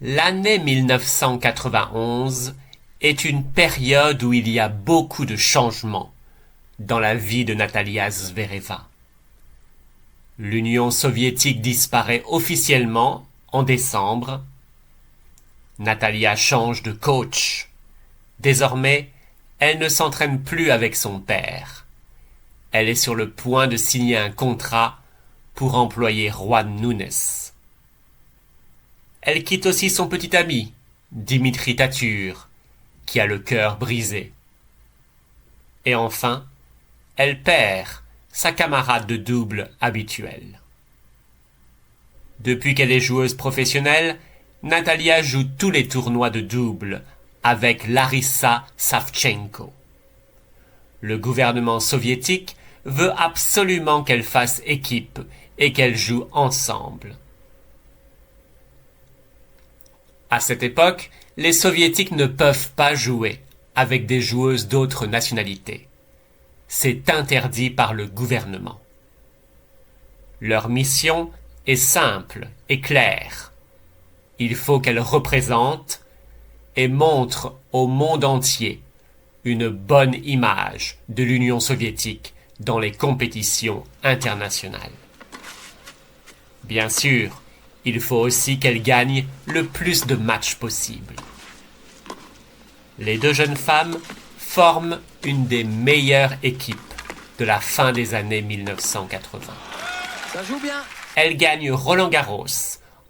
L'année 1991 est une période où il y a beaucoup de changements dans la vie de Natalia Zvereva. L'Union soviétique disparaît officiellement en décembre. Natalia change de coach. Désormais, elle ne s'entraîne plus avec son père. Elle est sur le point de signer un contrat pour employer Juan Núñez. Elle quitte aussi son petit ami, Dimitri Tature, qui a le cœur brisé. Et enfin, elle perd sa camarade de double habituelle. Depuis qu'elle est joueuse professionnelle, Natalia joue tous les tournois de double avec Larissa Savchenko. Le gouvernement soviétique veut absolument qu'elle fasse équipe et qu'elles jouent ensemble. À cette époque, les soviétiques ne peuvent pas jouer avec des joueuses d'autres nationalités. C'est interdit par le gouvernement. Leur mission est simple et claire. Il faut qu'elles représentent et montrent au monde entier une bonne image de l'Union soviétique dans les compétitions internationales. Bien sûr, il faut aussi qu'elles gagnent le plus de matchs possible. Les deux jeunes femmes forment une des meilleures équipes de la fin des années 1980. Ça joue bien. Elles gagnent Roland-Garros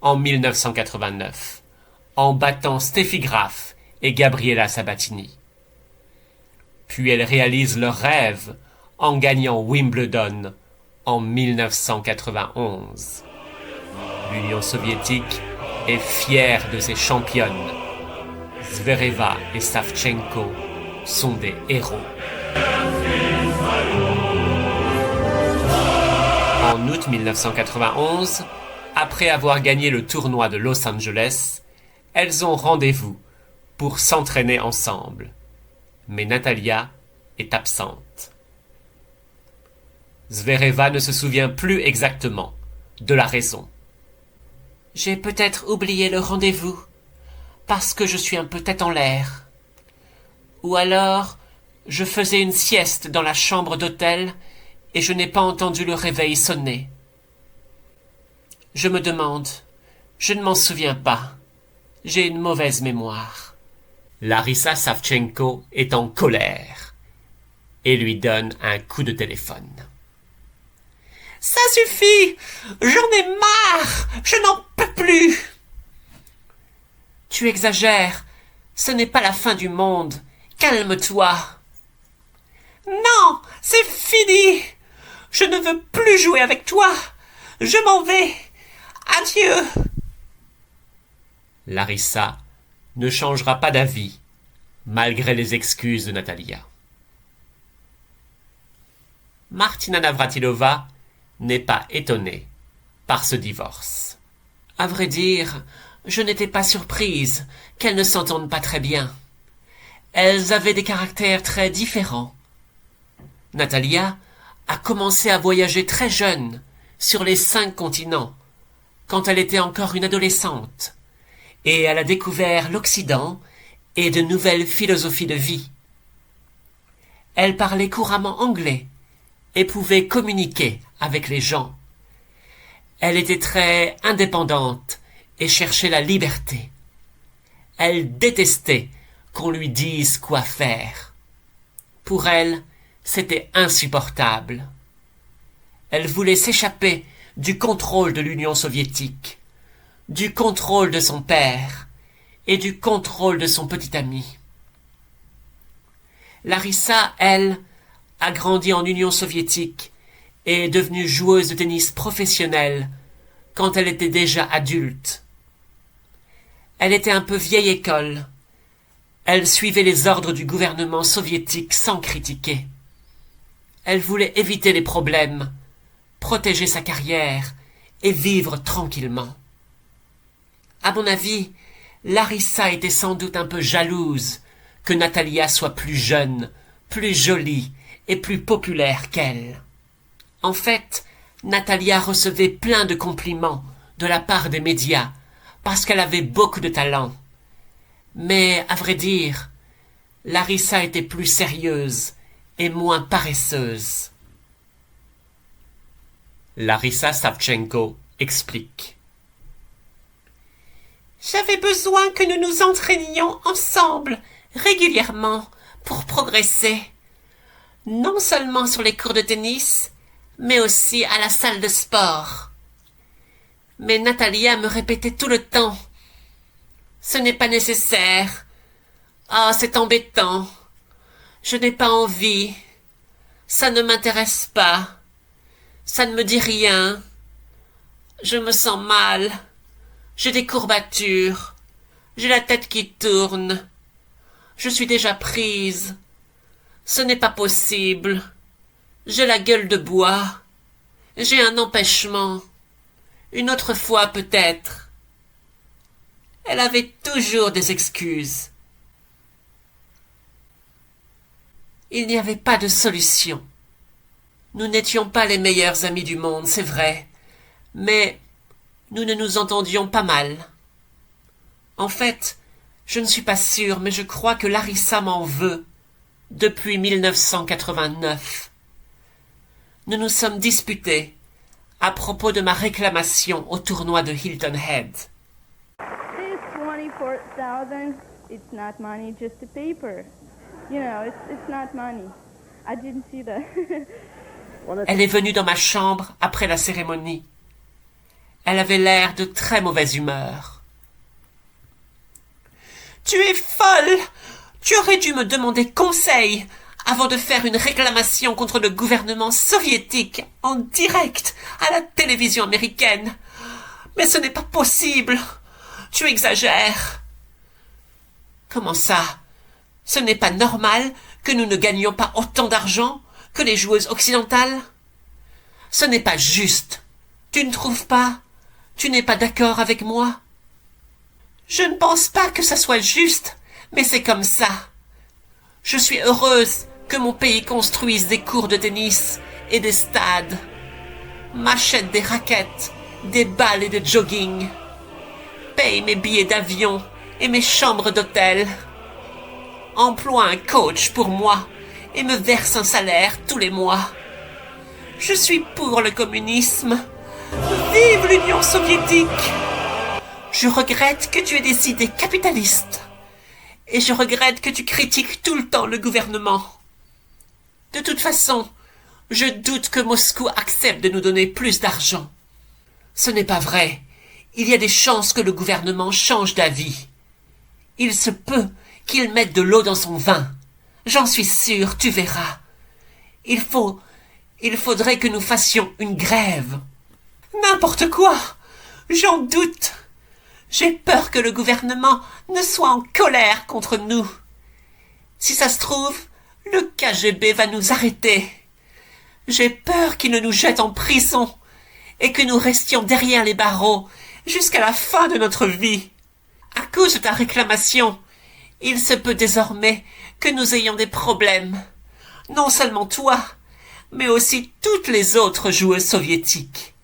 en 1989, en battant Steffi Graf et Gabriela Sabatini. Puis elles réalisent leur rêve en gagnant Wimbledon en 1991. L'Union soviétique est fière de ses championnes. Zvereva et Savchenko sont des héros. En août 1991, après avoir gagné le tournoi de Los Angeles, elles ont rendez-vous pour s'entraîner ensemble. Mais Natalia est absente. Zvereva ne se souvient plus exactement de la raison. J'ai peut-être oublié le rendez-vous, parce que je suis un peu tête en l'air. Ou alors, je faisais une sieste dans la chambre d'hôtel et je n'ai pas entendu le réveil sonner. Je me demande, je ne m'en souviens pas. J'ai une mauvaise mémoire. Larissa Savchenko est en colère et lui donne un coup de téléphone. Ça suffit! J'en ai marre! Je n'en peux plus! Tu exagères. Ce n'est pas la fin du monde. Calme-toi. Non! C'est fini! Je ne veux plus jouer avec toi! Je m'en vais! Adieu! Larissa ne changera pas d'avis, malgré les excuses de Natalia. Martina Navratilova n'est pas étonnée par ce divorce. À vrai dire, je n'étais pas surprise qu'elles ne s'entendent pas très bien. Elles avaient des caractères très différents. Natalia a commencé à voyager très jeune sur les 5 continents, quand elle était encore une adolescente, et elle a découvert l'Occident et de nouvelles philosophies de vie. Elle parlait couramment anglais et pouvait communiquer avec les gens. Elle était très indépendante et cherchait la liberté. Elle détestait qu'on lui dise quoi faire. Pour elle, c'était insupportable. Elle voulait s'échapper du contrôle de l'Union soviétique, du contrôle de son père et du contrôle de son petit ami. Larissa, elle, a grandi en Union soviétique et est devenue joueuse de tennis professionnelle quand elle était déjà adulte. Elle était un peu vieille école. Elle suivait les ordres du gouvernement soviétique sans critiquer. Elle voulait éviter les problèmes, protéger sa carrière et vivre tranquillement. À mon avis, Larissa était sans doute un peu jalouse que Natalia soit plus jeune, plus jolie et plus populaire qu'elle. En fait, Natalia recevait plein de compliments de la part des médias parce qu'elle avait beaucoup de talent. Mais, à vrai dire, Larissa était plus sérieuse et moins paresseuse. Larissa Savchenko explique. J'avais besoin que nous nous entraînions ensemble, régulièrement, pour progresser. Non seulement sur les cours de tennis, mais aussi à la salle de sport. Mais Natalia me répétait tout le temps. Ce n'est pas nécessaire. Ah, c'est embêtant. Je n'ai pas envie. Ça ne m'intéresse pas. Ça ne me dit rien. Je me sens mal. J'ai des courbatures. J'ai la tête qui tourne. Je suis déjà prise. Ce n'est pas possible. J'ai la gueule de bois. J'ai un empêchement. Une autre fois peut-être. Elle avait toujours des excuses. Il n'y avait pas de solution. Nous n'étions pas les meilleurs amis du monde, c'est vrai, mais nous ne nous entendions pas mal. En fait, je ne suis pas sûre, mais je crois que Larissa m'en veut depuis 1989. Nous nous sommes disputés à propos de ma réclamation au tournoi de Hilton Head. This 24,000, it's not money, just a paper. You know, it's not money. I didn't see that. Elle est venue dans ma chambre après la cérémonie. Elle avait l'air de très mauvaise humeur. « Tu es folle! Tu aurais dû me demander conseil avant de faire une réclamation contre le gouvernement soviétique en direct à la télévision américaine. Mais ce n'est pas possible. Tu exagères. » Comment ça? Ce n'est pas normal que nous ne gagnions pas autant d'argent que les joueuses occidentales? Ce n'est pas juste. Tu ne trouves pas? Tu n'es pas d'accord avec moi? Je ne pense pas que ça soit juste, mais c'est comme ça. Je suis heureuse que mon pays construise des cours de tennis et des stades, m'achète des raquettes, des balles et de jogging, paye mes billets d'avion et mes chambres d'hôtel, emploie un coach pour moi et me verse un salaire tous les mois. Je suis pour le communisme. Vive l'Union soviétique! Je regrette que tu aies des idées capitalistes. Et je regrette que tu critiques tout le temps le gouvernement. De toute façon, je doute que Moscou accepte de nous donner plus d'argent. Ce n'est pas vrai. Il y a des chances que le gouvernement change d'avis. Il se peut qu'il mette de l'eau dans son vin. J'en suis sûre, tu verras. Il faudrait que nous fassions une grève. N'importe quoi! J'en doute. J'ai peur que le gouvernement ne soit en colère contre nous. Si ça se trouve, le KGB va nous arrêter. J'ai peur qu'il ne nous jette en prison et que nous restions derrière les barreaux jusqu'à la fin de notre vie. À cause de ta réclamation, il se peut désormais que nous ayons des problèmes. Non seulement toi, mais aussi toutes les autres joueuses soviétiques.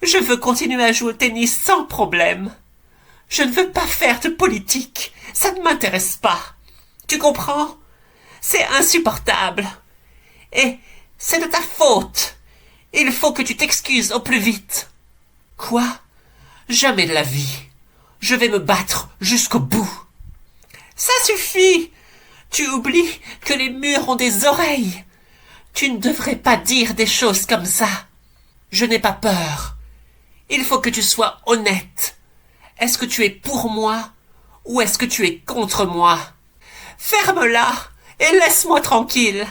Je veux continuer à jouer au tennis sans problème. Je ne veux pas faire de politique. Ça ne m'intéresse pas. Tu comprends? C'est insupportable. Et c'est de ta faute. Il faut que tu t'excuses au plus vite. Quoi? Jamais de la vie. Je vais me battre jusqu'au bout. Ça suffit. Tu oublies que les murs ont des oreilles. Tu ne devrais pas dire des choses comme ça. Je n'ai pas peur. Il faut que tu sois honnête. Est-ce que tu es pour moi ou est-ce que tu es contre moi? Ferme-la et laisse-moi tranquille.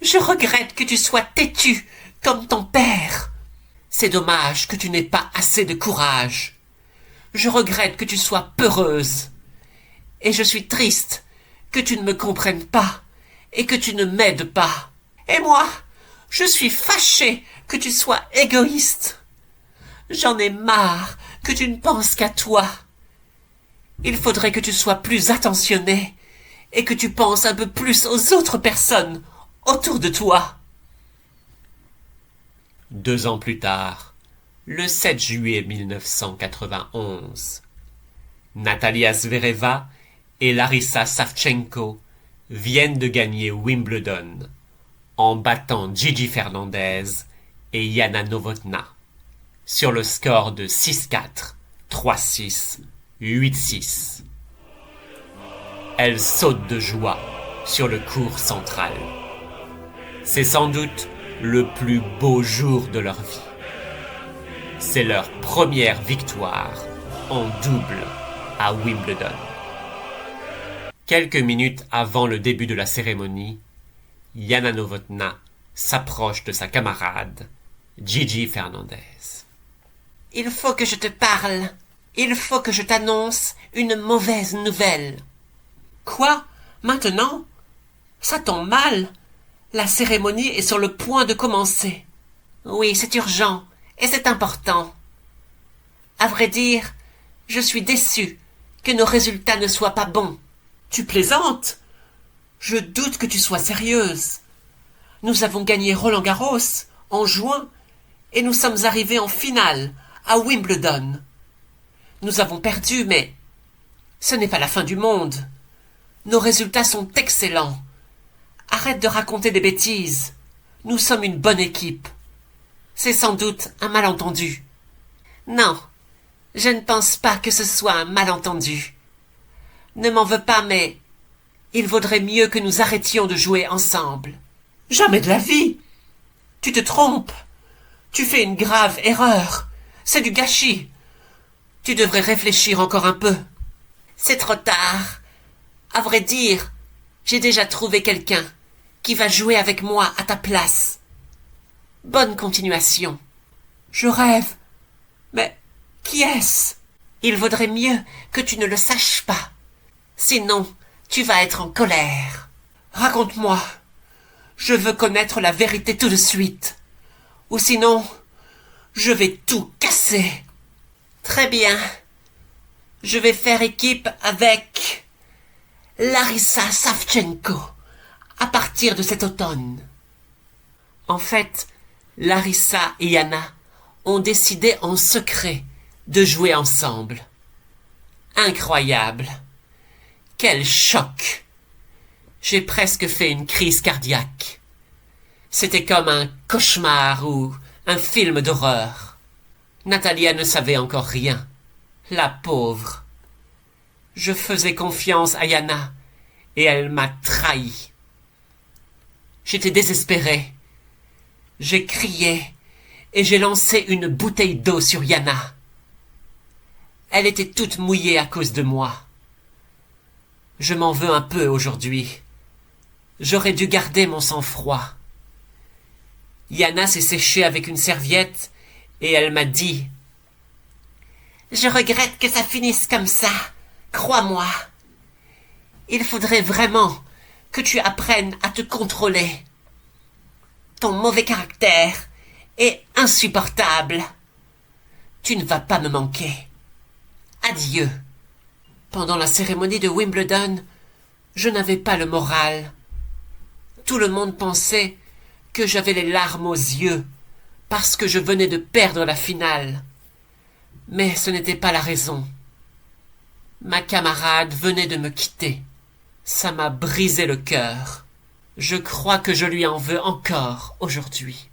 Je regrette que tu sois têtu comme ton père. C'est dommage que tu n'aies pas assez de courage. Je regrette que tu sois peureuse. Et je suis triste que tu ne me comprennes pas et que tu ne m'aides pas. Et moi, je suis fâchée que tu sois égoïste. J'en ai marre que tu ne penses qu'à toi. Il faudrait que tu sois plus attentionné et que tu penses un peu plus aux autres personnes autour de toi. 2 ans plus tard, le 7 juillet 1991. Natalia Zvereva et Larissa Savchenko viennent de gagner Wimbledon en battant Gigi Fernandez et Jana Novotná sur le score de 6-4, 3-6, 8-6. Elles sautent de joie sur le court central. C'est sans doute le plus beau jour de leur vie. C'est leur première victoire en double à Wimbledon. Quelques minutes avant le début de la cérémonie, Jana Novotná s'approche de sa camarade, Gigi Fernandez. « Il faut que je te parle. Il faut que je t'annonce une mauvaise nouvelle. »« Quoi ? Maintenant ? Ça tombe mal. La cérémonie est sur le point de commencer. »« Oui, c'est urgent et c'est important. À vrai dire, je suis déçu que nos résultats ne soient pas bons. »« Tu plaisantes ? Je doute que tu sois sérieuse. Nous avons gagné Roland-Garros en juin et nous sommes arrivés en finale à Wimbledon. Nous avons perdu, mais ce n'est pas la fin du monde. Nos résultats sont excellents. Arrête de raconter des bêtises. Nous sommes une bonne équipe. C'est sans doute un malentendu. » »« Non, je ne pense pas que ce soit un malentendu. Ne m'en veux pas, mais il vaudrait mieux que nous arrêtions de jouer ensemble. »« Jamais de la vie. Tu te trompes. Tu fais une grave erreur. C'est du gâchis. Tu devrais réfléchir encore un peu. »« C'est trop tard. À vrai dire, j'ai déjà trouvé quelqu'un qui va jouer avec moi à ta place. Bonne continuation. »« Je rêve. Mais qui est-ce ? Il vaudrait mieux que tu ne le saches pas. Sinon, tu vas être en colère. Raconte-moi. Je veux connaître la vérité tout de suite. Ou sinon, je vais tout casser. »« Très bien. Je vais faire équipe avec Larissa Savchenko à partir de cet automne. » En fait, Larissa et Jana ont décidé en secret de jouer ensemble. Incroyable. Quel choc. J'ai presque fait une crise cardiaque. C'était comme un cauchemar ou un film d'horreur. Natalia ne savait encore rien. La pauvre. Je faisais confiance à Jana et elle m'a trahi. J'étais désespéré. J'ai crié et j'ai lancé une bouteille d'eau sur Jana. Elle était toute mouillée à cause de moi. Je m'en veux un peu aujourd'hui. J'aurais dû garder mon sang-froid. Jana s'est séchée avec une serviette et elle m'a dit « Je regrette que ça finisse comme ça, crois-moi. Il faudrait vraiment que tu apprennes à te contrôler. Ton mauvais caractère est insupportable. Tu ne vas pas me manquer. Adieu. » Pendant la cérémonie de Wimbledon, je n'avais pas le moral. Tout le monde pensait que j'avais les larmes aux yeux parce que je venais de perdre la finale. Mais ce n'était pas la raison. Ma camarade venait de me quitter. Ça m'a brisé le cœur. Je crois que je lui en veux encore aujourd'hui.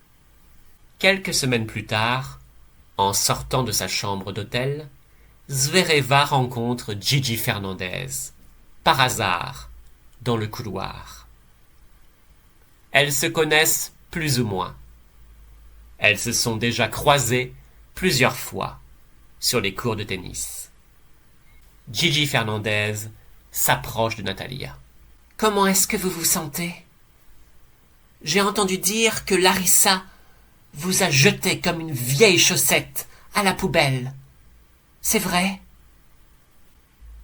Quelques semaines plus tard, en sortant de sa chambre d'hôtel, Zvereva rencontre Gigi Fernandez, par hasard, dans le couloir. Elles se connaissent plus ou moins. Elles se sont déjà croisées plusieurs fois sur les cours de tennis. Gigi Fernandez s'approche de Natalia. « Comment est-ce que vous vous sentez ? J'ai entendu dire que Larissa vous a jeté comme une vieille chaussette à la poubelle. C'est vrai ?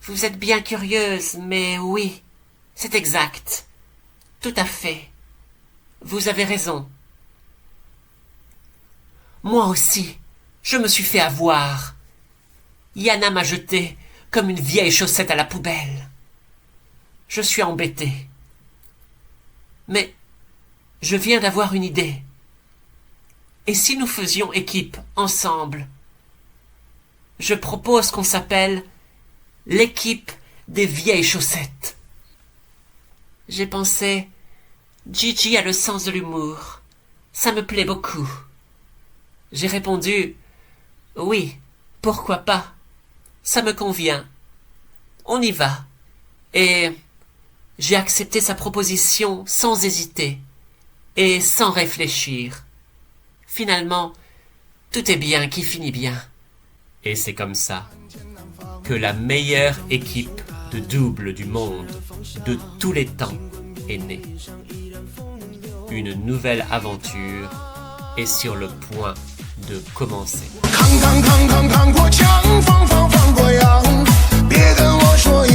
Vous êtes bien curieuse, mais oui, c'est exact. Tout à fait. Vous avez raison. Moi aussi, je me suis fait avoir. Jana m'a jeté comme une vieille chaussette à la poubelle. Je suis embêté. Mais je viens d'avoir une idée. Et si nous faisions équipe ensemble? Je propose qu'on s'appelle l'équipe des vieilles chaussettes. J'ai pensé, Gigi a le sens de l'humour. Ça me plaît beaucoup. J'ai répondu, oui, pourquoi pas? Ça me convient. On y va. Et j'ai accepté sa proposition sans hésiter et sans réfléchir. Finalement, tout est bien qui finit bien. Et c'est comme ça que la meilleure équipe de double du monde de tous les temps est née. Une nouvelle aventure est sur le point de commencer. 扛过枪，放过洋，别跟我说